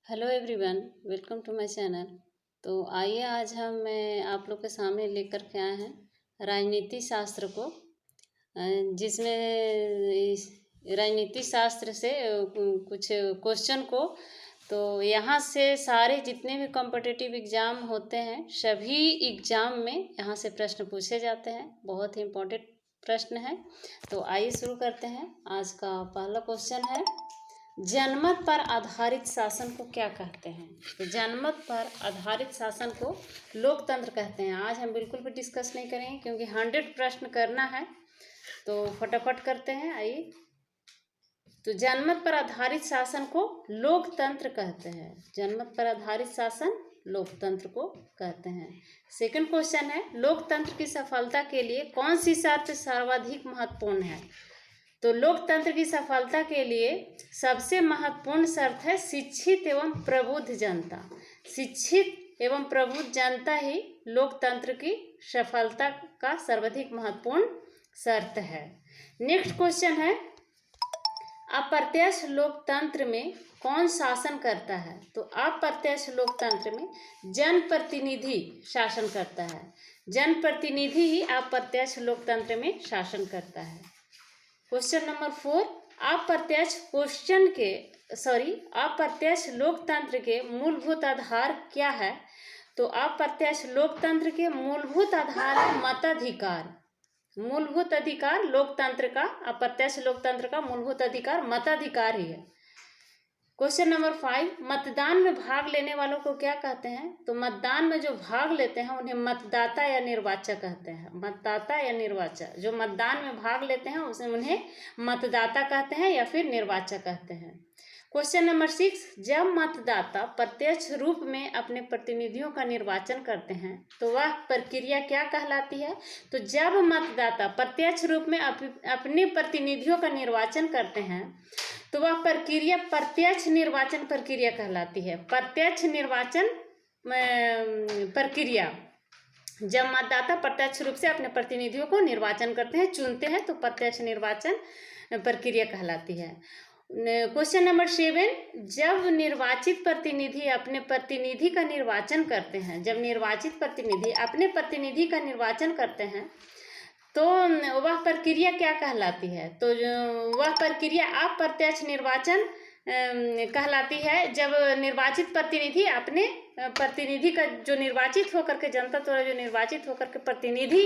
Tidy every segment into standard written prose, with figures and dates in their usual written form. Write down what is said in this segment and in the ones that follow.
Hello everyone, welcome to my channel. तो आइए आज मैं आप लोग के सामने लेकर के आए हैं राजनीति शास्त्र को, जिसमें राजनीति शास्त्र से कुछ क्वेश्चन को। तो यहाँ से सारे जितने भी कॉम्पिटिटिव एग्ज़ाम होते हैं सभी एग्ज़ाम में यहाँ से प्रश्न पूछे जाते हैं। बहुत ही इम्पोर्टेंट प्रश्न है। तो आइए शुरू करते हैं। आज का पहला क्वेश्चन है, जनमत पर आधारित शासन को क्या कहते हैं? तो जनमत पर आधारित शासन को लोकतंत्र कहते हैं। आज हम बिल्कुल भी डिस्कस नहीं करेंगे क्योंकि 100 प्रश्न करना है, तो फटाफट करते हैं। आइए, तो जनमत पर आधारित शासन को लोकतंत्र कहते हैं। जनमत पर आधारित शासन लोकतंत्र को कहते हैं। सेकंड क्वेश्चन है, लोकतंत्र की सफलता के लिए कौन सी शर्त सर्वाधिक महत्वपूर्ण है? तो लोकतंत्र की सफलता के लिए सबसे महत्वपूर्ण शर्त है शिक्षित एवं प्रबुद्ध जनता। शिक्षित एवं प्रबुद्ध जनता ही लोकतंत्र की सफलता का सर्वाधिक महत्वपूर्ण शर्त है। नेक्स्ट क्वेश्चन है, अप्रत्यक्ष लोकतंत्र में कौन शासन करता है? तो अप्रत्यक्ष लोकतंत्र में जनप्रतिनिधि शासन करता है। जनप्रतिनिधि ही अप्रत्यक्ष लोकतंत्र में शासन करता है। क्वेश्चन नंबर 4, अप्रत्यक्ष लोकतंत्र के मूलभूत आधार क्या है? तो अप्रत्यक्ष लोकतंत्र के मूलभूत आधार है मताधिकार। मूलभूत अधिकार लोकतंत्र का, अप्रत्यक्ष लोकतंत्र का मूलभूत अधिकार मताधिकार ही है। क्वेश्चन नंबर 5, मतदान में भाग लेने वालों को क्या कहते हैं? तो मतदान में जो भाग लेते हैं उन्हें मतदाता या निर्वाचक कहते हैं। मतदाता या निर्वाचक, जो मतदान में भाग लेते हैं उन्हें मतदाता कहते हैं या फिर निर्वाचक कहते हैं। क्वेश्चन नंबर 6, जब मतदाता प्रत्यक्ष रूप में अपने प्रतिनिधियों का निर्वाचन करते हैं तो वह प्रक्रिया क्या कहलाती है? तो जब मतदाता प्रत्यक्ष रूप में अपने प्रतिनिधियों का निर्वाचन करते हैं तो वह प्रक्रिया प्रत्यक्ष निर्वाचन प्रक्रिया कहलाती है। प्रत्यक्ष निर्वाचन प्रक्रिया, जब मतदाता प्रत्यक्ष रूप से अपने प्रतिनिधियों को निर्वाचन करते हैं, चुनते हैं, तो प्रत्यक्ष निर्वाचन प्रक्रिया कहलाती है। क्वेश्चन नंबर 7, जब निर्वाचित प्रतिनिधि अपने प्रतिनिधि का निर्वाचन करते हैं, जब निर्वाचित प्रतिनिधि अपने प्रतिनिधि का निर्वाचन करते हैं तो वह प्रक्रिया क्या कहलाती है? तो वह प्रक्रिया अप्रत्यक्ष निर्वाचन कहलाती है। जब निर्वाचित प्रतिनिधि अपने प्रतिनिधि का, जो निर्वाचित होकर के जनता द्वारा जो निर्वाचित होकर के प्रतिनिधि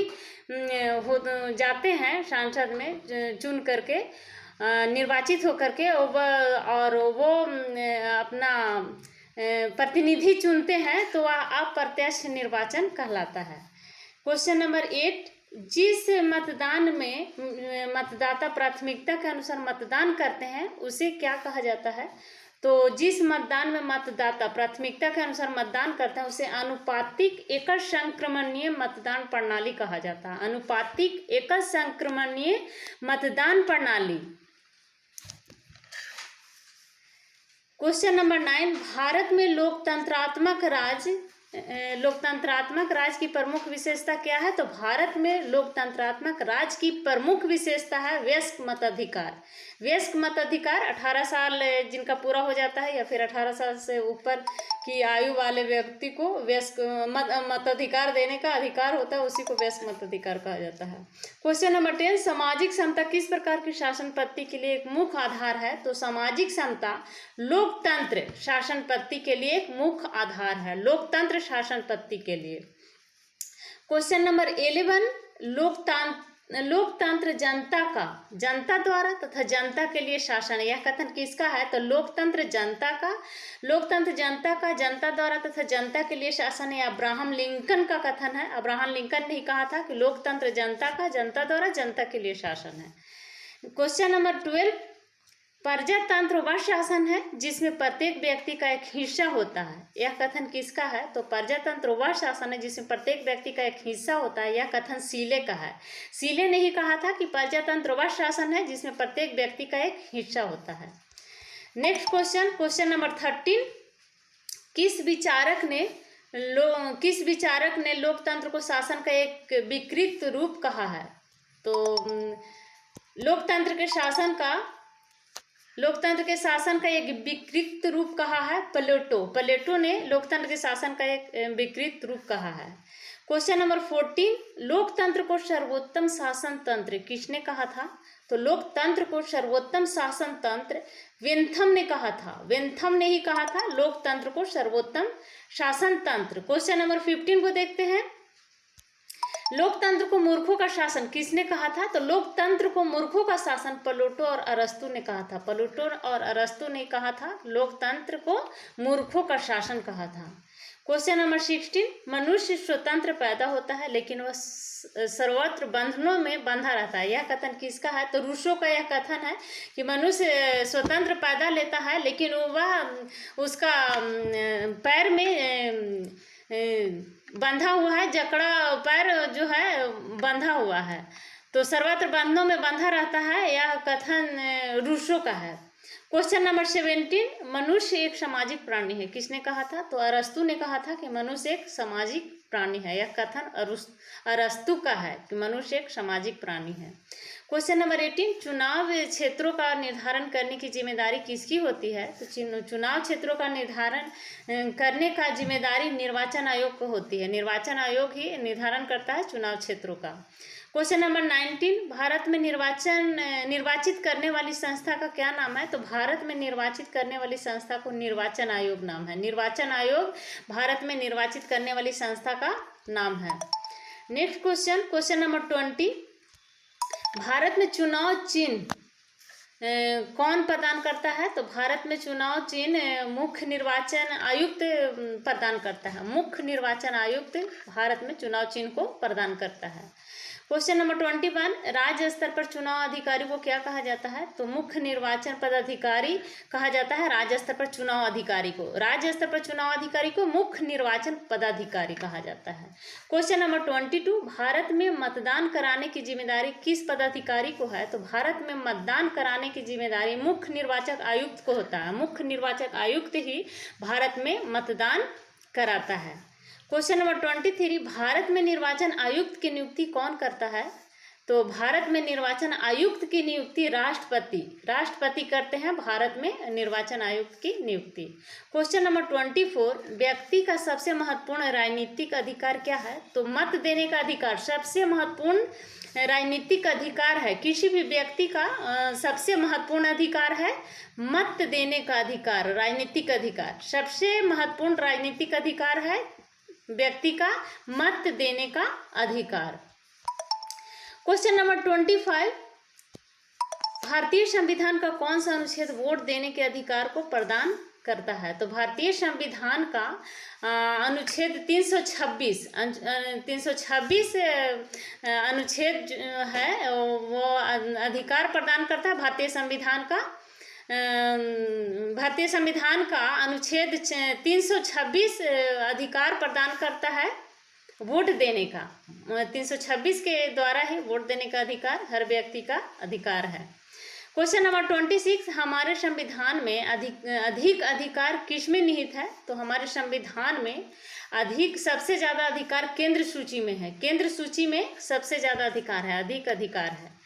हो जाते हैं सांसद में, चुन करके निर्वाचित होकर के, और वो अपना प्रतिनिधि चुनते हैं, तो वह अप्रत्यक्ष निर्वाचन कहलाता है। क्वेश्चन नंबर 8, जिस मतदान में मतदाता प्राथमिकता के अनुसार मतदान करते हैं उसे क्या कहा जाता है? तो जिस मतदान में मतदाता प्राथमिकता के अनुसार मतदान करते हैं उसे अनुपातिक एकल संक्रमणीय मतदान प्रणाली कहा जाता है। अनुपातिक एकल संक्रमणीय मतदान प्रणाली। क्वेश्चन नंबर 9, भारत में लोकतंत्रात्मक राज की प्रमुख विशेषता क्या है? तो भारत में लोकतंत्रात्मक राज की प्रमुख विशेषता है वयस्क मताधिकार। वयस्क मताधिकार 18 साल जिनका पूरा हो जाता है या फिर 18 साल से ऊपर की आयु वाले व्यक्ति को वयस्क मताधिकार देने का अधिकार होता है, उसी को वयस्क मताधिकार कहा जाता है। क्वेश्चन नंबर 10, सामाजिक समता किस प्रकार की शासन पद्धति के लिए एक मुख्य आधार है? तो सामाजिक समता लोकतंत्र शासन पद्धति के लिए एक मुख्य आधार है। लोकतंत्र शासन पद्धति के लिए। क्वेश्चन नंबर 11, लोकतंत्र जनता द्वारा तथा जनता के लिए शासन, यह कथन किसका है? तो लोकतंत्र जनता का जनता द्वारा तथा जनता के लिए शासन है अब्राहम लिंकन का कथन है। अब्राहम लिंकन ने कहा था कि लोकतंत्र जनता का, जनता द्वारा जनता के लिए शासन है। क्वेश्चन नंबर 12, प्रजातंत्र वह शासन है जिसमें प्रत्येक व्यक्ति का एक हिस्सा होता है, यह कथन किसका है? तो प्रजातंत्र वह शासन है जिसमें प्रत्येक व्यक्ति का एक हिस्सा होता है, यह कथन सीले का है। सीले ने ही कहा था कि प्रजातंत्र वह शासन है जिसमें प्रत्येक व्यक्ति का एक हिस्सा होता है। नेक्स्ट क्वेश्चन नंबर 13, किस विचारक ने लोकतंत्र को शासन का एक विकृत रूप कहा है? तो लोकतंत्र के शासन का लोकतंत्र के शासन का एक विकृत रूप कहा है प्लेटो ने लोकतंत्र के शासन का एक विकृत रूप कहा है। क्वेश्चन नंबर 14, लोकतंत्र को सर्वोत्तम शासन तंत्र किसने कहा था? तो लोकतंत्र को सर्वोत्तम शासन तंत्र वेंथम ने कहा था। वेंथम ने ही कहा था लोकतंत्र को सर्वोत्तम शासन तंत्र। क्वेश्चन नंबर 15 को देखते हैं। लोकतंत्र को मूर्खों का शासन किसने कहा था? तो लोकतंत्र को मूर्खों का शासन प्लेटो और अरस्तु ने कहा था। प्लेटो और अरस्तु ने कहा था लोकतंत्र को मूर्खों का शासन कहा था। क्वेश्चन नंबर 16, मनुष्य स्वतंत्र पैदा होता है लेकिन वह सर्वत्र बंधनों में बंधा रहता है। यह कथन किसका है? तो रूसो का यह कथन है कि मनुष्य स्वतंत्र पैदा लेता है लेकिन वह उसका पैर में बंधा हुआ है, जकड़ा पैर जो है बंधा हुआ है, तो सर्वत्र बंधनों में बंधा रहता है। यह कथन रूसो का है। क्वेश्चन नंबर 17, मनुष्य एक सामाजिक प्राणी है किसने कहा था? तो अरस्तु ने कहा था कि मनुष्य एक सामाजिक प्राणी है। यह कथन अरस्तु का है कि मनुष्य एक सामाजिक प्राणी है। क्वेश्चन नंबर 18, चुनाव क्षेत्रों का निर्धारण करने की जिम्मेदारी किसकी होती है? तो चुनाव क्षेत्रों का निर्धारण करने का जिम्मेदारी निर्वाचन आयोग को होती है। निर्वाचन आयोग ही निर्धारण करता है चुनाव क्षेत्रों का। क्वेश्चन नंबर 19, भारत में निर्वाचित करने वाली संस्था का क्या नाम है? तो भारत में निर्वाचित करने वाली संस्था को निर्वाचन आयोग नाम है। निर्वाचन आयोग भारत में निर्वाचित करने वाली संस्था का नाम है। नेक्स्ट क्वेश्चन नंबर 20, भारत में चुनाव चिन्ह कौन प्रदान करता है? तो भारत में चुनाव चिन्ह मुख्य निर्वाचन आयुक्त प्रदान करता है। मुख्य निर्वाचन आयुक्त भारत में चुनाव चिन्ह को प्रदान करता है। क्वेश्चन नंबर 21, राज्य स्तर पर चुनाव अधिकारी को क्या कहा जाता है? तो मुख्य निर्वाचन पदाधिकारी कहा जाता है राज्य स्तर पर चुनाव अधिकारी को। राज्य स्तर पर चुनाव अधिकारी को मुख्य निर्वाचन पदाधिकारी कहा जाता है। क्वेश्चन नंबर 22, भारत में मतदान कराने की जिम्मेदारी किस पदाधिकारी को है? तो भारत में मतदान कराने की जिम्मेदारी मुख्य निर्वाचक आयुक्त को होता है। मुख्य निर्वाचक आयुक्त ही भारत में मतदान कराता है। क्वेश्चन नंबर 23, भारत में निर्वाचन आयुक्त की नियुक्ति कौन करता है? तो भारत में निर्वाचन आयुक्त की नियुक्ति राष्ट्रपति करते हैं भारत में निर्वाचन आयुक्त की नियुक्ति। क्वेश्चन नंबर 24, व्यक्ति का सबसे महत्वपूर्ण राजनीतिक अधिकार क्या है? तो मत देने का अधिकार सबसे महत्वपूर्ण राजनीतिक अधिकार है। किसी भी व्यक्ति का सबसे महत्वपूर्ण अधिकार है मत देने का अधिकार। राजनीतिक अधिकार सबसे महत्वपूर्ण राजनीतिक अधिकार है व्यक्ति का मत देने का अधिकार। क्वेश्चन नंबर 25, भारतीय संविधान का कौन सा अनुच्छेद वोट देने के अधिकार को प्रदान करता है? तो भारतीय संविधान का अनुच्छेद 326 अनुच्छेद है वो अधिकार प्रदान करता है। भारतीय संविधान का अनुच्छेद 326 अधिकार प्रदान करता है वोट देने का। 326 के द्वारा ही वोट देने का अधिकार हर व्यक्ति का अधिकार है। क्वेश्चन नंबर 26, हमारे संविधान में अधिक अधिकार किस में निहित है? तो हमारे संविधान में सबसे ज़्यादा अधिकार केंद्र सूची में है। केंद्र सूची में सबसे ज़्यादा अधिकार है, अधिक अधिकार है।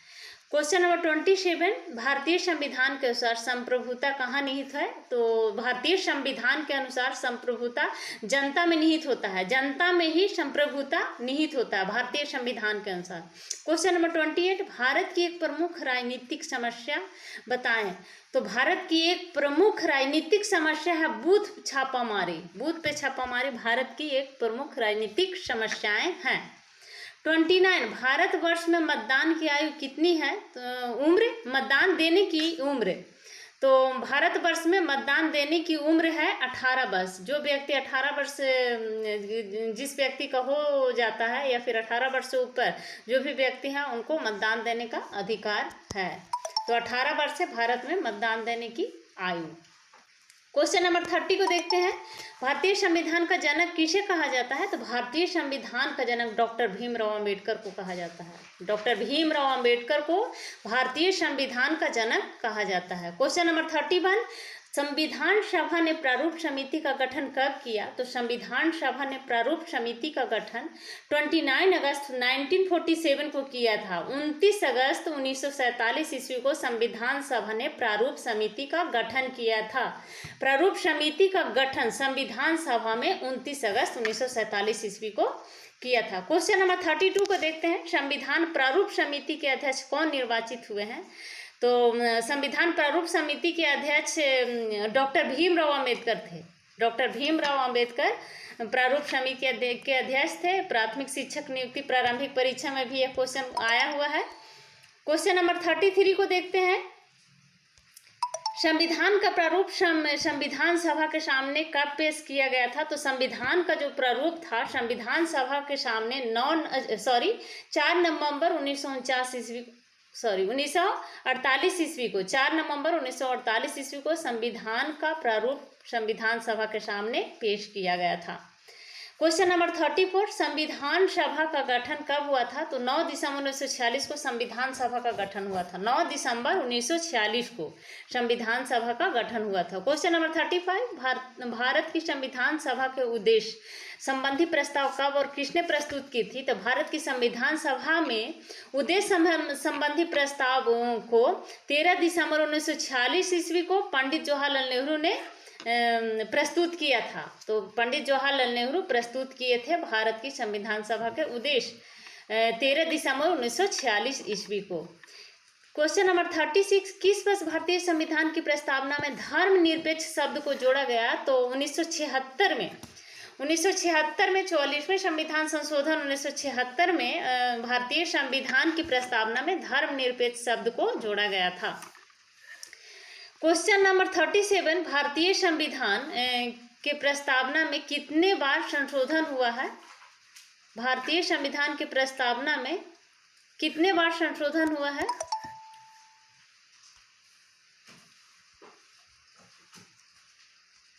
क्वेश्चन नंबर 27, भारतीय संविधान के अनुसार संप्रभुता कहाँ निहित है? तो भारतीय संविधान के अनुसार संप्रभुता जनता में निहित होता है। जनता में ही संप्रभुता निहित होता है भारतीय संविधान के अनुसार। क्वेश्चन नंबर 28, भारत की एक प्रमुख राजनीतिक समस्या बताएं। तो भारत की एक प्रमुख राजनीतिक समस्या है बूथ छापामारी। बूथ पे छापामारी भारत की एक प्रमुख राजनीतिक समस्याएं हैं। 29, भारतवर्ष में मतदान की आयु कितनी है? तो उम्र, मतदान देने की उम्र। तो भारतवर्ष में मतदान देने की उम्र है 18 वर्ष। जो व्यक्ति 18 वर्ष जिस व्यक्ति का हो जाता है या फिर 18 वर्ष से ऊपर जो भी व्यक्ति हैं उनको मतदान देने का अधिकार है। तो 18 वर्ष से भारत में मतदान देने की आयु। क्वेश्चन नंबर 30 को देखते हैं। भारतीय संविधान का जनक किसे कहा जाता है? तो भारतीय संविधान का जनक डॉक्टर भीमराव अंबेडकर को कहा जाता है। डॉक्टर भीमराव अंबेडकर को भारतीय संविधान का जनक कहा जाता है। क्वेश्चन नंबर 31, संविधान सभा ने प्रारूप समिति का गठन कब किया? तो संविधान सभा ने प्रारूप समिति का गठन 29 अगस्त 1947 को किया था। 29 अगस्त 1947 ईस्वी को संविधान सभा ने प्रारूप समिति का गठन किया था। प्रारूप समिति का गठन संविधान सभा में 29 अगस्त 1947 ईस्वी को किया था। क्वेश्चन नंबर 32 को देखते हैं। संविधान प्रारूप समिति के अध्यक्ष कौन निर्वाचित हुए हैं? तो संविधान प्रारूप समिति के अध्यक्ष डॉक्टर भीमराव अंबेडकर थे। डॉक्टर भीमराव अंबेडकर प्रारूप समिति के अध्यक्ष थे। प्राथमिक शिक्षक नियुक्ति प्रारंभिक परीक्षा में भी यह क्वेश्चन आया हुआ है। क्वेश्चन नंबर 33 को देखते हैं। संविधान का प्रारूप संविधान सभा के सामने कब पेश किया गया था? तो संविधान का जो प्रारूप था संविधान सभा के सामने 4 नवंबर 1948 ईस्वी को 4 नवंबर 1948 ईस्वी को संविधान का प्रारूप संविधान सभा के सामने पेश किया गया था। क्वेश्चन नंबर 34, संविधान सभा का गठन कब हुआ था? तो 9 दिसंबर 1946 को संविधान सभा का गठन हुआ था। 9 दिसंबर 1946 को संविधान सभा का गठन हुआ था। क्वेश्चन नंबर 35, भारत की संविधान सभा के उद्देश्य संबंधी प्रस्ताव कब और किसने प्रस्तुत की थी? तो भारत की संविधान सभा में उद्देश्य संबंधी प्रस्तावों को 13 दिसंबर 1946 ईस्वी को पंडित जवाहरलाल नेहरू ने प्रस्तुत किया था। तो पंडित जवाहरलाल नेहरू प्रस्तुत किए थे भारत की संविधान सभा के उद्देश्य 13 दिसंबर 1946 ईस्वी को। क्वेश्चन नंबर 36, किस वर्ष भारतीय संविधान की प्रस्तावना में धर्मनिरपेक्ष शब्द को जोड़ा गया? तो 1976 में 44वें संविधान संशोधन 1976 में भारतीय संविधान की प्रस्तावना में धर्मनिरपेक्ष शब्द को जोड़ा गया था। क्वेश्चन नंबर 37, भारतीय संविधान के प्रस्तावना में कितने बार संशोधन हुआ है? भारतीय संविधान की प्रस्तावना में कितने बार संशोधन हुआ है?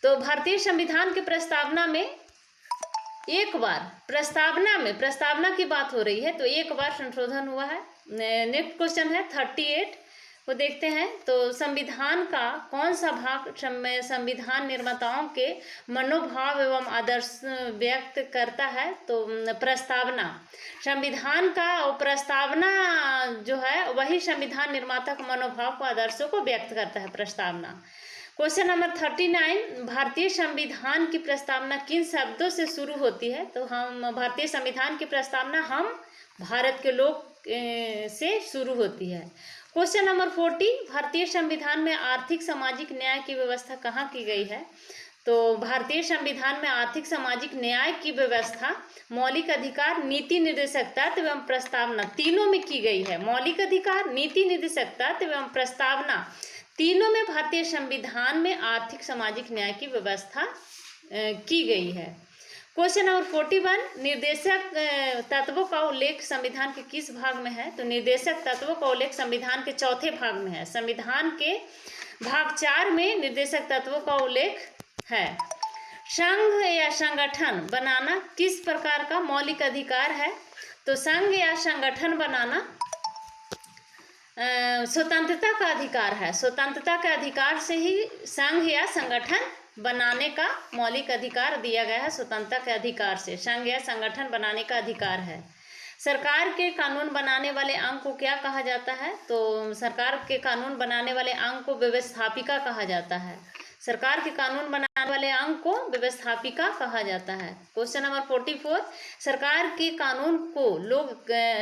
तो भारतीय संविधान के प्रस्तावना में एक बार, प्रस्तावना की बात हो रही है तो एक बार संशोधन हुआ है। नेक्स्ट क्वेश्चन है 38 को देखते हैं। तो संविधान का कौन सा भाग संविधान निर्माताओं के मनोभाव एवं आदर्श व्यक्त करता है? तो प्रस्तावना। संविधान का प्रस्तावना जो है वही संविधान निर्माता के मनोभाव को आदर्शों को व्यक्त करता है, प्रस्तावना। क्वेश्चन नंबर 39, भारतीय संविधान की प्रस्तावना किन शब्दों से शुरू होती है? तो हम भारतीय संविधान की प्रस्तावना हम भारत के लोग से शुरू होती है। क्वेश्चन नंबर 40, भारतीय संविधान में आर्थिक सामाजिक न्याय की व्यवस्था कहाँ की गई है? तो भारतीय संविधान में आर्थिक सामाजिक न्याय की व्यवस्था मौलिक अधिकार, नीति निर्देशक तत्व एवं प्रस्तावना तीनों में की गई है। मौलिक अधिकार, नीति निर्देशक तत्व एवं प्रस्तावना तीनों में भारतीय संविधान में आर्थिक सामाजिक न्याय की व्यवस्था की गई है। क्वेश्चन नंबर 41, निर्देशक तत्वों का उल्लेख संविधान के किस भाग में है? तो निर्देशक तत्वों का उल्लेख संविधान के चौथे भाग में है। संविधान के भाग 4 में निर्देशक तत्वों का उल्लेख है। संघ या संगठन बनाना किस प्रकार का मौलिक अधिकार है? तो संघ या संगठन बनाना स्वतंत्रता का अधिकार है। स्वतंत्रता के अधिकार से ही संघ या संगठन बनाने का मौलिक अधिकार दिया गया है। स्वतंत्रता के अधिकार से संघ या संगठन बनाने का अधिकार है। सरकार के कानून बनाने वाले अंग को क्या कहा जाता है? तो सरकार के कानून बनाने वाले अंग को व्यवस्थापिका कहा जाता है। सरकार के कानून बनाने वाले अंग को व्यवस्थापिका कहा जाता है। क्वेश्चन नंबर 44, सरकार के कानून को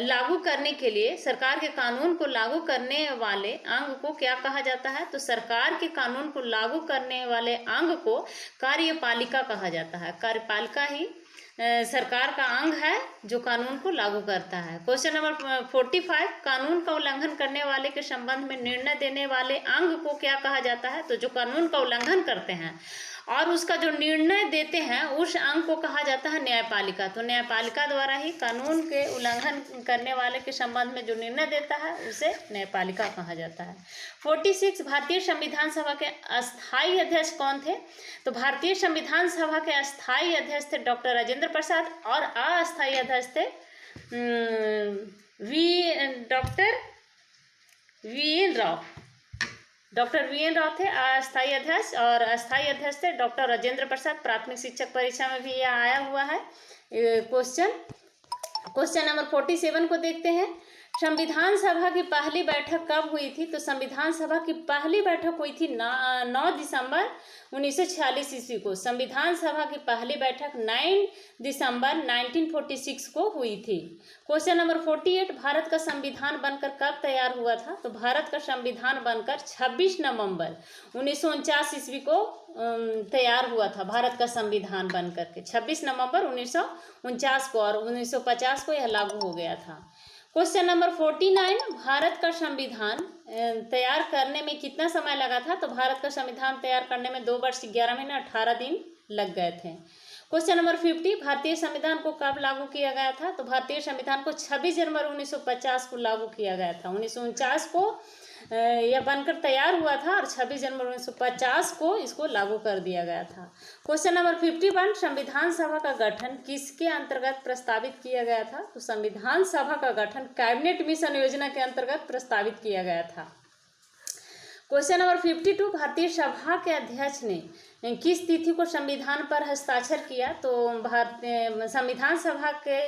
लागू करने के लिए सरकार के कानून को लागू करने वाले अंग को क्या कहा जाता है? तो सरकार के कानून को लागू करने वाले अंग को कार्यपालिका कहा जाता है। कार्यपालिका ही सरकार का अंग है जो कानून को लागू करता है। क्वेश्चन नंबर 45, कानून का उल्लंघन करने वाले के संबंध में निर्णय देने वाले अंग को क्या कहा जाता है? तो जो कानून का उल्लंघन करते हैं और उसका जो निर्णय देते हैं उस अंग को कहा जाता है न्यायपालिका। तो न्यायपालिका द्वारा ही कानून के उल्लंघन करने वाले के संबंध में जो निर्णय देता है उसे न्यायपालिका कहा जाता है। 46, भारतीय संविधान सभा के अस्थायी अध्यक्ष कौन थे? तो भारतीय संविधान सभा के अस्थायी अध्यक्ष थे डॉक्टर राजेंद्र प्रसाद और अस्थायी अध्यक्ष थे doctor V N Rao. Doctor VN Rao थे अस्थायी अध्यक्ष, और अस्थायी अध्यक्ष थे डॉक्टर राजेंद्र प्रसाद। प्राथमिक शिक्षक परीक्षा में भी यह आया हुआ है क्वेश्चन नंबर 47 को देखते हैं। संविधान सभा की पहली बैठक कब हुई थी? तो संविधान सभा की पहली बैठक हुई थी 9 दिसंबर 1946 ईस्वी को। संविधान सभा की पहली बैठक 9 दिसंबर 1946 को हुई थी। क्वेश्चन नंबर 48, भारत का संविधान बनकर कब तैयार हुआ था? तो भारत का संविधान बनकर 26 नवंबर 1949 ईस्वी को तैयार हुआ था। भारत का संविधान बनकर के 26 नवंबर 1949 को, और 1950 को यह लागू हो गया था। क्वेश्चन नंबर 49, भारत का संविधान तैयार करने में कितना समय लगा था? तो भारत का संविधान तैयार करने में 2 वर्ष 11 महीने 18 दिन लग गए थे। क्वेश्चन नंबर 50, भारतीय संविधान को कब लागू किया गया था? तो भारतीय संविधान को 26 जनवरी 1950 को लागू किया गया था। 1949 को यह बनकर तैयार हुआ था, और 26 जनवरी 1950 को इसको लागू कर दिया गया था। क्वेश्चन नंबर 51, संविधान सभा का गठन किसके अंतर्गत प्रस्तावित किया गया था? तो संविधान सभा का गठन कैबिनेट मिशन योजना के अंतर्गत प्रस्तावित किया गया था। क्वेश्चन नंबर 52, भारतीय सभा के अध्यक्ष ने किस तिथि को संविधान पर हस्ताक्षर किया? तो संविधान सभा के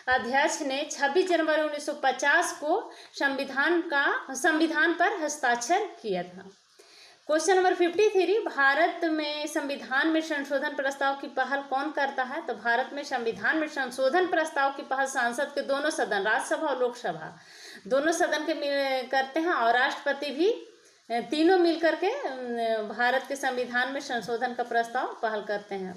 अध्यक्ष ने 26 जनवरी 1950 को संविधान पर हस्ताक्षर किया था। क्वेश्चन नंबर 53, भारत में संविधान में संशोधन प्रस्ताव की पहल कौन करता है? तो भारत में संविधान में संशोधन प्रस्ताव की पहल संसद के दोनों सदन, राज्यसभा और लोकसभा, दोनों सदन के करते हैं, और राष्ट्रपति भी तीनों मिलकर के भारत के संविधान में संशोधन का प्रस्ताव पहल करते हैं।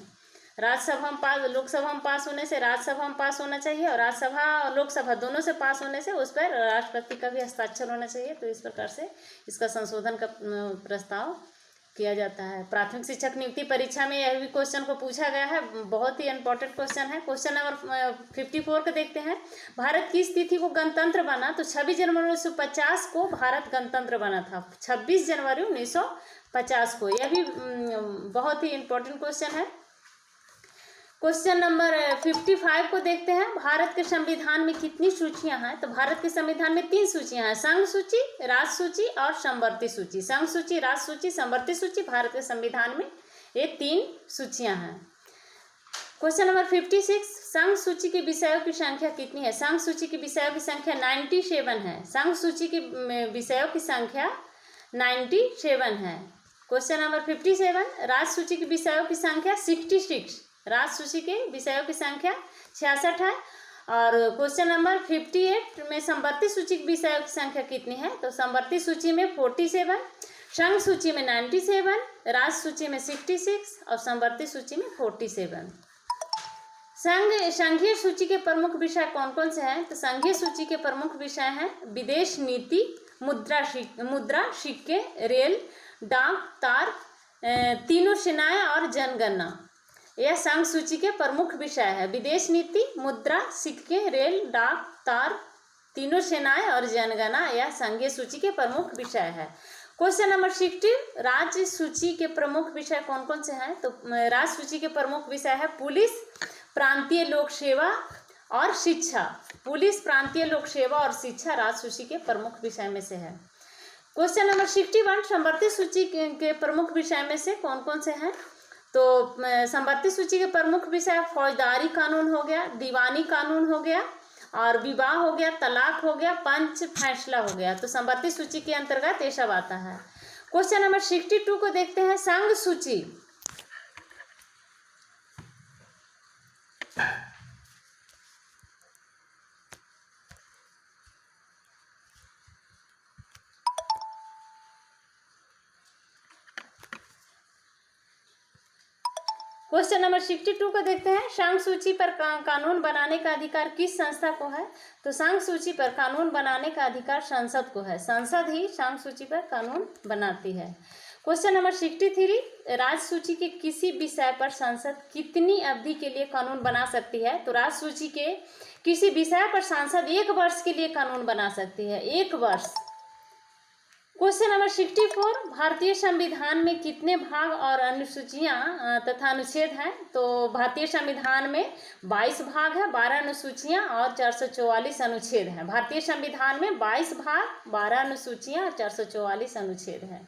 राज्यसभा में पास, लोकसभा में पास होने से राज्यसभा में पास होना चाहिए, और राज्यसभा और लोकसभा दोनों से पास होने से उस पर राष्ट्रपति का भी हस्ताक्षर होना चाहिए। तो इस प्रकार से इसका संशोधन का प्रस्ताव किया जाता है। प्राथमिक शिक्षक नियुक्ति परीक्षा में यह भी क्वेश्चन को पूछा गया है, बहुत ही इंपॉर्टेंट क्वेश्चन है। क्वेश्चन नंबर 54 को देखते हैं। भारत किस तिथि को गणतंत्र बना? तो 26 जनवरी 1950 को भारत गणतंत्र बना था। 26 जनवरी 1950 को, यह भी बहुत ही इंपॉर्टेंट क्वेश्चन है। क्वेश्चन नंबर 55 को देखते हैं। भारत के संविधान में कितनी सूचियां हैं? तो भारत के संविधान में 3 सूचियां हैं, संघ सूची, राज्य सूची और संवर्ती सूची। संघ सूची, राज्य सूची, संवर्ती सूची, भारत के संविधान में ये 3 सूचियां हैं। क्वेश्चन नंबर 56, संघ सूची के विषयों की संख्या कितनी है? संघ सूची की विषयों की संख्या 97 है। संघ सूची के विषयों की संख्या 97 है। क्वेश्चन नंबर 57, राज्य सूची के विषयों की संख्या 66, राज्य सूची के विषयों की संख्या 66 है। और क्वेश्चन नंबर 58 में संवर्ती सूची के विषयों की संख्या कितनी है? तो संवर्ती सूची में 47, संघ सूची में 97, राज्य सूची में 66 और संवर्ती सूची में 47। संघीय सूची के प्रमुख विषय कौन कौन से हैं? तो संघीय सूची के प्रमुख विषय हैं विदेश नीति, मुद्रा, सिक्के, रेल, डाक, तार, तीनों सेनाएं और जनगणना। यह संघ सूची के प्रमुख विषय है। विदेश नीति, मुद्रा, सिक्के, रेल, डाक, तार, तीनों सेनाएं और जनगणना, यह संघीय सूची के प्रमुख विषय है। क्वेश्चन नंबर 60, राज्य सूची के प्रमुख विषय कौन कौन से हैं? तो राज्य सूची के प्रमुख विषय है पुलिस, प्रांतीय लोक सेवा और शिक्षा। पुलिस, प्रांतीय लोक सेवा और शिक्षा राज्य सूची के प्रमुख विषय में से है। क्वेश्चन नंबर 61, संवर्ती सूची के प्रमुख विषय में से कौन कौन से हैं? तो संवर्ती सूची के प्रमुख विषय फौजदारी कानून हो गया, दीवानी कानून हो गया, और विवाह हो गया, तलाक हो गया, पंच फैसला हो गया। तो संवर्ती सूची के अंतर्गत ये सब आता है। क्वेश्चन नंबर 62 को देखते हैं। संघ सूची क्वेश्चन नंबर 62 को देखते हैं। संघ सूची पर कानून बनाने का अधिकार किस संस्था को है? तो संघ सूची पर कानून बनाने का अधिकार संसद को है। संसद ही संघ सूची पर कानून बनाती है। क्वेश्चन नंबर 63, राज्य सूची के किसी विषय पर संसद कितनी अवधि के लिए कानून बना सकती है? तो राज्य सूची के किसी विषय पर संसद 1 वर्ष के लिए कानून बना सकती है, 1 वर्ष। क्वेश्चन नंबर 64, भारतीय संविधान में कितने भाग और अनुसूचियां तथा अनुच्छेद हैं? तो भारतीय संविधान में 22 भाग है, 12 अनुसूचियां और 444 अनुच्छेद हैं। भारतीय संविधान में 22 भाग, 12 अनुसूचियां और 444 अनुच्छेद हैं।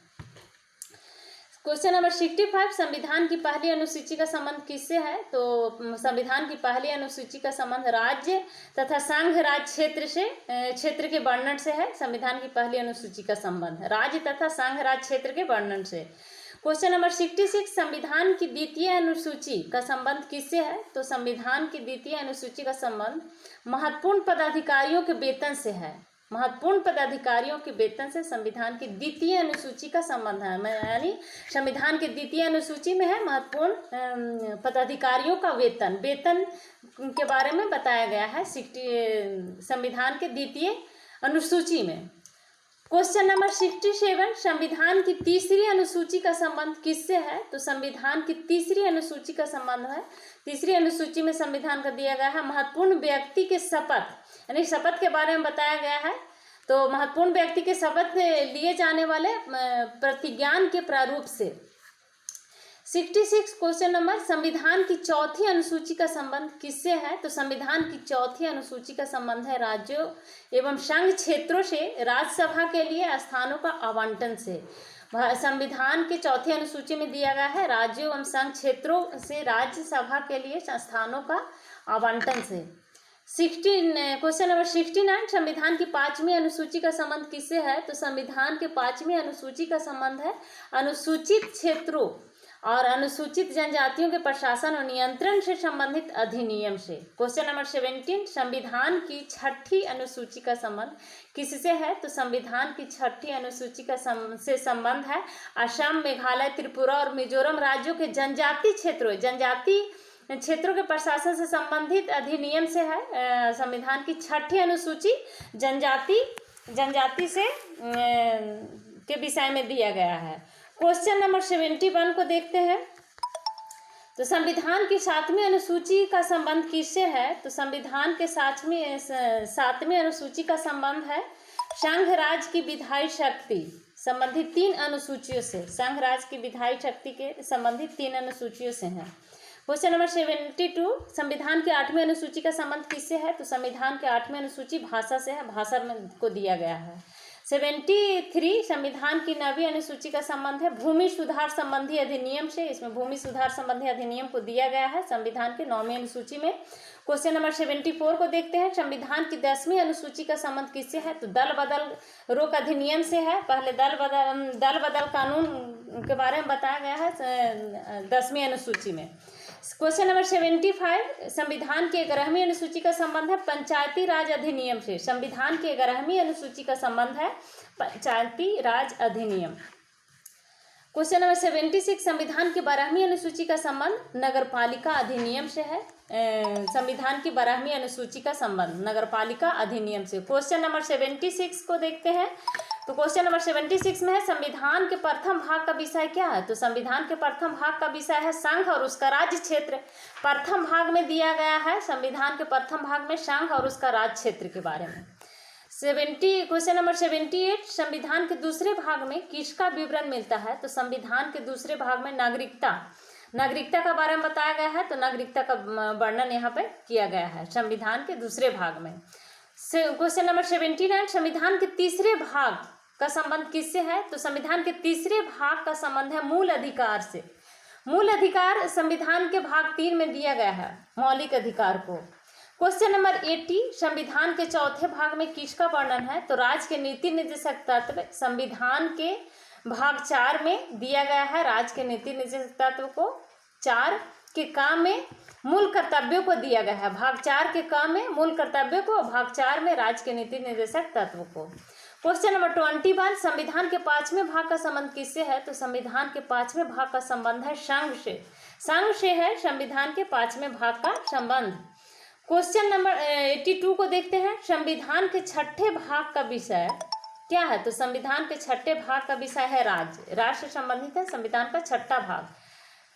क्वेश्चन नंबर 65, संविधान की पहली अनुसूची का संबंध किससे है? तो संविधान की पहली अनुसूची का संबंध राज्य तथा संघ राज क्षेत्र से, क्षेत्र के वर्णन से है। संविधान की पहली अनुसूची का संबंध राज्य तथा संघ राज क्षेत्र के वर्णन से। क्वेश्चन नंबर 66, संविधान की द्वितीय अनुसूची का संबंध किससे है? तो संविधान की द्वितीय अनुसूची का संबंध महत्वपूर्ण पदाधिकारियों के वेतन से है। महत्वपूर्ण पदाधिकारियों के वेतन से संविधान की द्वितीय अनुसूची का संबंध है, यानी संविधान की द्वितीय अनुसूची में है महत्वपूर्ण पदाधिकारियों का वेतन के बारे में बताया गया है संविधान के द्वितीय अनुसूची में। क्वेश्चन नंबर 67, संविधान की तीसरी अनुसूची का संबंध किससे है? तो संविधान की तीसरी अनुसूची का संबंध है, तीसरी अनुसूची में संविधान का दिया गया है महत्वपूर्ण व्यक्ति के शपथ, यानी शपथ के बारे में बताया गया है। तो महत्वपूर्ण व्यक्ति के शपथ लिए जाने वाले प्रतिज्ञान के प्रारूप से। 66 क्वेश्चन नंबर, संविधान की चौथी अनुसूची का संबंध किससे है? तो संविधान की चौथी अनुसूची का संबंध है राज्यों एवं संघ क्षेत्रों से राज्यसभा के लिए स्थानों का आवंटन से। संविधान के चौथी अनुसूची में दिया गया है राज्यों एवं संघ क्षेत्रों से राज्यसभा के लिए स्थानों का आवंटन से। क्वेश्चन नंबर 69, संविधान की पांचवी अनुसूची का संबंध किससे है? तो संविधान के पांचवी अनुसूची का संबंध है अनुसूचित क्षेत्रों और अनुसूचित जनजातियों के प्रशासन और नियंत्रण से संबंधित अधिनियम से। क्वेश्चन नंबर 17, संविधान की छठी अनुसूची का संबंध किससे है? तो संविधान की छठी अनुसूची का से संबंध है असम, मेघालय, त्रिपुरा और मिजोरम राज्यों के जनजाति क्षेत्रों के प्रशासन से संबंधित अधिनियम से है। संविधान की छठी अनुसूची जनजाति से के विषय में दिया गया है। क्वेश्चन नंबर 71 को देखते हैं। तो संविधान की सातवीं अनुसूची का संबंध किससे है? तो संविधान के सातवीं अनुसूची का संबंध है संघ राज की विधायी शक्ति संबंधित 3 अनुसूचियों से। संघ राज की विधायी शक्ति के संबंधित 3 अनुसूचियों से है। क्वेश्चन नंबर 72, संविधान की 8वीं अनुसूची का संबंध किससे है? तो संविधान की 8वीं अनुसूची भाषा से है, भाषा में को दिया गया है। 73, संविधान की 9वीं अनुसूची का संबंध है भूमि सुधार संबंधी अधिनियम से। इसमें भूमि सुधार संबंधी अधिनियम को दिया गया है संविधान की 9वीं अनुसूची में। क्वेश्चन नंबर 74 को देखते हैं। संविधान की 10वीं अनुसूची का संबंध किससे है? तो दल बदल रोक अधिनियम से है। पहले दल बदल कानून के बारे में बताया गया है 10वीं अनुसूची में। क्वेश्चन नंबर 75, संविधान की 11वीं अनुसूची का संबंध है पंचायती राज अधिनियम से। संविधान की 11वीं अनुसूची का संबंध है पंचायती राज अधिनियम। क्वेश्चन नंबर 76, संविधान की 12वीं अनुसूची का संबंध नगरपालिका अधिनियम से है। संविधान की 12वीं अनुसूची का संबंध नगरपालिका अधिनियम से। क्वेश्चन नंबर 76 को देखते हैं। तो क्वेश्चन नंबर 76 में है संविधान के प्रथम भाग का विषय क्या है? तो संविधान के प्रथम भाग का विषय है संघ और उसका राज्य क्षेत्र। प्रथम भाग में दिया गया है संविधान के प्रथम भाग में संघ और उसका राज्य क्षेत्र के बारे में। क्वेश्चन नंबर 78, संविधान के दूसरे भाग में किसका विवरण मिलता है? तो संविधान के दूसरे भाग में नागरिकता का बारे में बताया गया है। तो नागरिकता का वर्णन यहाँ पे किया गया है संविधान के दूसरे भाग में। क्वेश्चन नंबर 79, संविधान के तीसरे भाग का संबंध किससे है? तो संविधान के तीसरे भाग का संबंध है मूल अधिकार से। मूल अधिकार संविधान के भाग 3 में दिया गया है मौलिक अधिकार को। क्वेश्चन नंबर 80, संविधान के चौथे भाग में किसका वर्णन है? तो राज्य के नीति निर्देशक तत्व संविधान के भाग 4 में दिया गया है। राज्य के नीति निर्देशक तत्व को 4 के काम में मूल कर्तव्यों को दिया गया है। भाग 4 के काम में मूल कर्तव्यों को, भाग 4 में राज्य के नीति निर्देशक तत्व को। क्वेश्चन नंबर 21, संविधान के 5वें भाग का संबंध किससे है? तो संविधान के 5वें भाग का संबंध है संघ से। संघ से है संविधान के 5वें भाग का संबंध। क्वेश्चन नंबर 82 को देखते हैं। संविधान के 6ठे भाग का विषय क्या है? तो संविधान के 6ठे भाग का विषय है राज्य से संबंधित है संविधान का 6ठा भाग।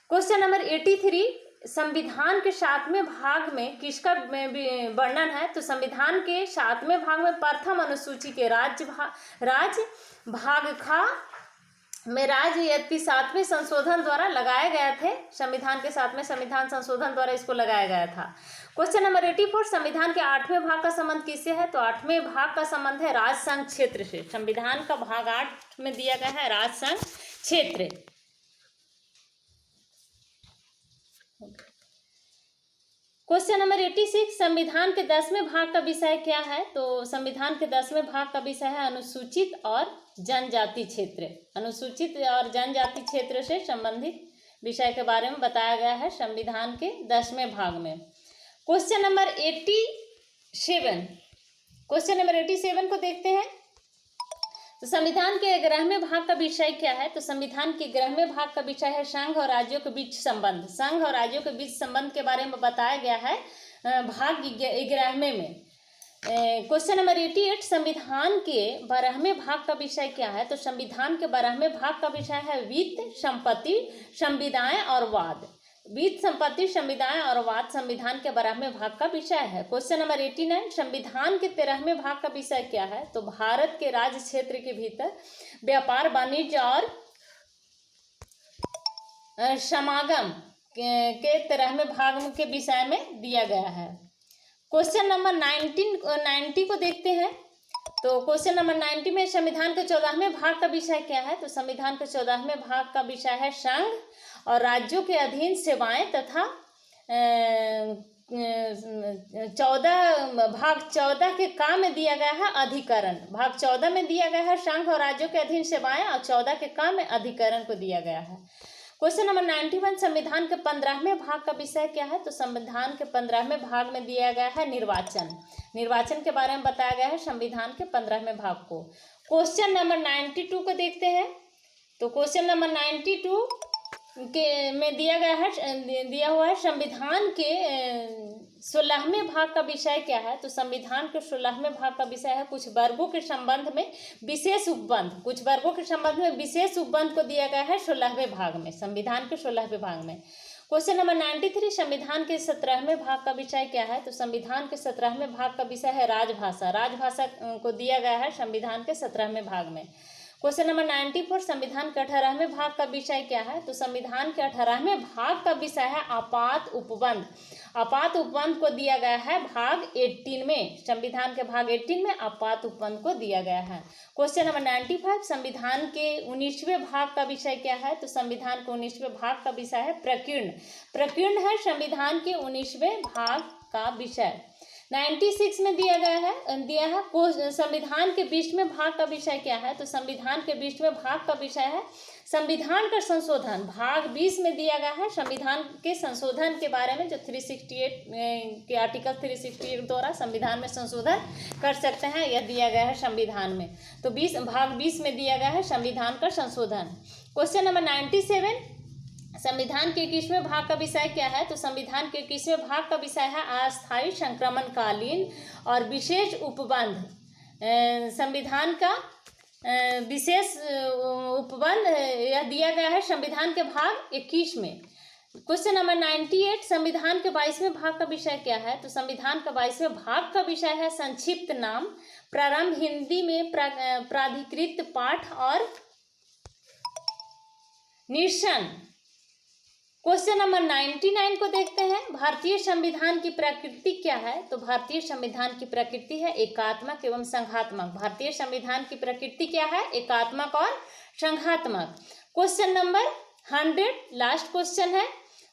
क्वेश्चन नंबर 83, संविधान के 7वें भाग में किसका वर्णन है? तो संविधान के 7वें भाग में प्रथम अनुसूची के राज्य भाग खा में राज्य यदि 7वें संशोधन द्वारा लगाए गए थे। संविधान के 7वें संविधान संशोधन द्वारा इसको लगाया गया था। क्वेश्चन नंबर 84, संविधान के 8वें भाग का संबंध किससे है? तो 8वें भाग का संबंध है राज संघ क्षेत्र से। संविधान का भाग 8 में दिया गया है राज संघ क्षेत्र। क्वेश्चन नंबर 86, संविधान के 10वें भाग का विषय क्या है? तो संविधान के 10वें भाग का विषय है अनुसूचित और जनजाति क्षेत्र। अनुसूचित और जनजाति क्षेत्र से संबंधित विषय के बारे में बताया गया है संविधान के 10वें भाग में। क्वेश्चन नंबर 87, क्वेश्चन नंबर 87 को देखते हैं। तो संविधान के 11वें भाग का विषय क्या है? तो संविधान के 11वें भाग का विषय है संघ और राज्यों के बीच संबंध। संघ और राज्यों के बीच संबंध के बारे में बताया गया है भाग 11वें में। क्वेश्चन नंबर 88, संविधान के 12वें भाग का विषय क्या है? तो संविधान के 12वें भाग का विषय है वित्त, संपत्ति, संविदाएं और वाद। वित्त, संपत्ति, संविदाएं और वाद संविधान के 12वें भाग का विषय है। क्वेश्चन नंबर 89, संविधान के 13वें भाग का विषय क्या है? तो भारत के राज्य क्षेत्र के भीतर व्यापार, वाणिज्य और समागम के 13वें भाग के विषय में दिया गया है। क्वेश्चन नंबर 90 को देखते हैं। तो क्वेश्चन नंबर 90 में संविधान के 14वें भाग का विषय क्या है? तो संविधान के 14वें भाग का विषय है संघ और राज्यों के अधीन सेवाएं तथा 14 के काम में दिया गया है अधिकरण। भाग 14 में दिया गया है संघ और राज्यों के अधीन सेवाएं और 14 के काम में अधिकरण को दिया गया है। क्वेश्चन नंबर 91, संविधान के 15वें भाग का विषय क्या है? तो संविधान के 15वें भाग में दिया गया है निर्वाचन। निर्वाचन के बारे में बताया गया है संविधान के 15वें भाग को। क्वेश्चन नंबर 92 को देखते हैं। तो क्वेश्चन नंबर 92 के में दिया हुआ है संविधान के 16वें भाग का विषय क्या है? तो संविधान के 16वें भाग का विषय है कुछ वर्गों के संबंध में विशेष उपबंध। कुछ वर्गों के संबंध में विशेष उपबंध को दिया गया है 16वें भाग में, संविधान के 16वें भाग में। क्वेश्चन नंबर 93, संविधान के 17वें भाग का विषय क्या है? तो संविधान के 17वें भाग का विषय है राजभाषा। राजभाषा को दिया गया है संविधान के 17वें भाग में। क्वेश्चन नंबर 94, संविधान के 18वें भाग का विषय क्या है? तो संविधान के 18वें भाग का विषय है आपात उपबंध। आपात उपबंध को दिया गया है भाग 18 में। संविधान के भाग 18 में आपात उपबंध को दिया गया है। क्वेश्चन नंबर 95, संविधान के 19वें भाग का विषय क्या है? तो संविधान के 19वें भाग का विषय है प्रकीर्ण। प्रकीर्ण है संविधान के 19वें भाग का विषय। 96 में दिया है संविधान के 20वें भाग का विषय क्या है? तो संविधान के 20वें भाग का विषय है संविधान का संशोधन। भाग 20 में दिया गया है संविधान के संशोधन के बारे में, जो 368 के आर्टिकल 368 द्वारा संविधान में संशोधन कर सकते हैं, यह दिया गया है संविधान में। तो भाग 20 में दिया गया है संविधान का संशोधन। क्वेश्चन नंबर 97, संविधान के 21वें भाग का विषय क्या है? तो संविधान के 21वें भाग का विषय है अस्थायी संक्रमणकालीन और विशेष उपबंध। संविधान का विशेष उपबंध यह दिया गया है संविधान के भाग 21 में। क्वेश्चन नंबर 98, संविधान के 22वें भाग का विषय क्या है? तो संविधान का 22वें भाग का विषय है संक्षिप्त नाम, प्रारंभ, हिंदी में प्राधिकृत पाठ और निरसन। क्वेश्चन नंबर 99 को देखते हैं। भारतीय संविधान की प्रकृति क्या है? तो भारतीय संविधान की प्रकृति है एकात्मक एवं संघात्मक। भारतीय संविधान की प्रकृति क्या है? एकात्मक और संघात्मक। क्वेश्चन नंबर 100, लास्ट क्वेश्चन है,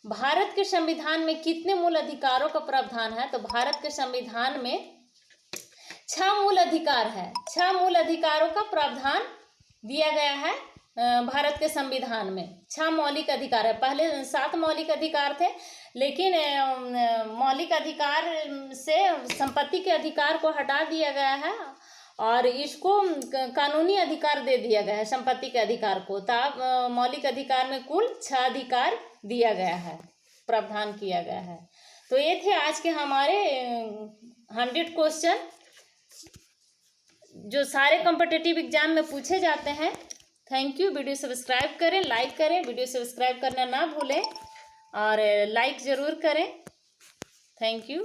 भारत के संविधान में कितने मूल अधिकारों का प्रावधान है? तो भारत के संविधान में 6 मूल अधिकार है। 6 मूल अधिकारों का प्रावधान दिया गया है भारत के संविधान में। 6 मौलिक अधिकार है। पहले 7 मौलिक अधिकार थे, लेकिन मौलिक अधिकार से संपत्ति के अधिकार को हटा दिया गया है और इसको कानूनी अधिकार दे दिया गया है संपत्ति के अधिकार को। तब मौलिक अधिकार में कुल 6 अधिकार दिया गया है, प्रावधान किया गया है। तो ये थे आज के हमारे 100 क्वेश्चन जो सारे कॉम्पिटिटिव एग्जाम में पूछे जाते हैं। Thank you. वीडियो सब्सक्राइब करें, लाइक करें, वीडियो सब्सक्राइब करना ना भूलें और लाइक ज़रूर करें। Thank you.